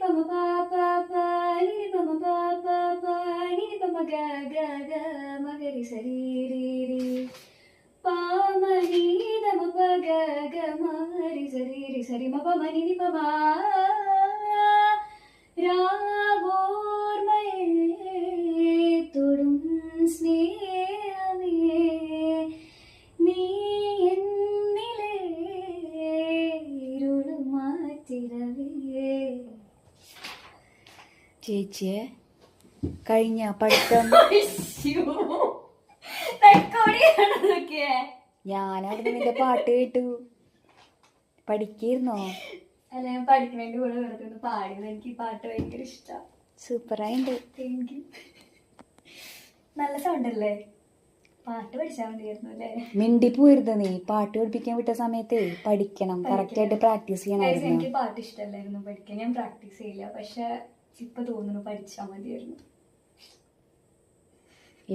പമ പാ പാ പാ നി പമ പാ പാ പാ നി പമ ഗ ഗ ഗ മഗരി സരി രി രി പാമ നി ദമ പ ഗ ഗ മഗരി സരി രി സരി മ പമ നി പമ രാവോർമയേ തൊടും സ്നേഹമേ നീ എന്നിലെ ഇരുള് മാറ്റിരവേ. ചേച്ചിയെ കഴിഞ്ഞ പഠിത്തം ഞാനവിടെ നിന്റെ പാട്ട് കേട്ടു. പഠിക്കായിരുന്നോ? അല്ല, ഞാൻ പഠിക്കണതിന്റെ കൂടെ വെറുതെ ഒന്ന് പാടിയത്. എനിക്ക് ഈ പാട്ട് ഭയങ്കര ഇഷ്ടമാണ്. സൂപ്പറായിണ്ട്. Thank you. നല്ല സൗണ്ട് അല്ലേ? പാട്ട് പഠിച്ചാൽ മതിയായിരുന്നു അല്ലേ? മിണ്ടി പോയിരുന്നു. നീ പാട്ട് പഠിപ്പിക്കാൻ വിട്ട സമയത്ത് പഠിക്കണം, കറക്റ്റ് ആയിട്ട് പ്രാക്ടീസ് ചെയ്യണമായിരുന്നു. എനിക്ക് പാട്ട് ഇഷ്ടമല്ലായിരുന്നു പഠിക്കാൻ. ഞാൻ പ്രാക്ടീസ് ചെയ്യില്ല. പക്ഷെ ഇപ്പൊ തോന്നുന്നു പഠിച്ചാൽ മതിയായിരുന്നു.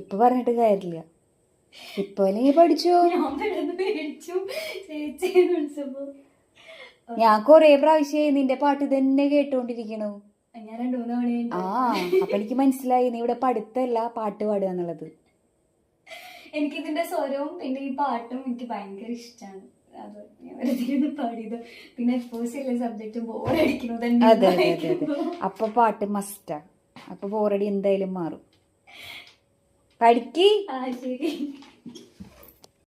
ഇപ്പൊ പറഞ്ഞിട്ട് കാര്യമില്ല. ഇപ്പൊ നീ പഠിച്ചോ? ഞാൻ കൊറേ പ്രാവശ്യമായി നിന്റെ പാട്ട് തന്നെ കേട്ടോണ്ടിരിക്കണു. ഞാൻ 2-3 തവണ. ആ, അപ്പൊ എനിക്ക് മനസ്സിലായി നീ ഇവിടെ പഠിത്തല്ല പാട്ട് പാടുക എന്നുള്ളത്. എനിക്കിതിന്റെ സ്വരവും പിന്നെ ഈ പാട്ടും എനിക്ക് ഭയങ്കര ഇഷ്ടമാണ്. അത് ഞാൻ വെറുതെ പാടിയത്. പിന്നെ എഫേഴ്സ് സബ്ജക്റ്റ് ബോറടിക്കുന്നത്. അതെ അതെ അതെ അതെ. അപ്പൊ പാട്ട് മസ്റ്റാ. അപ്പൊ ബോറടി എന്തായാലും മാറും. പഠിക്ക്. ആ ശരി.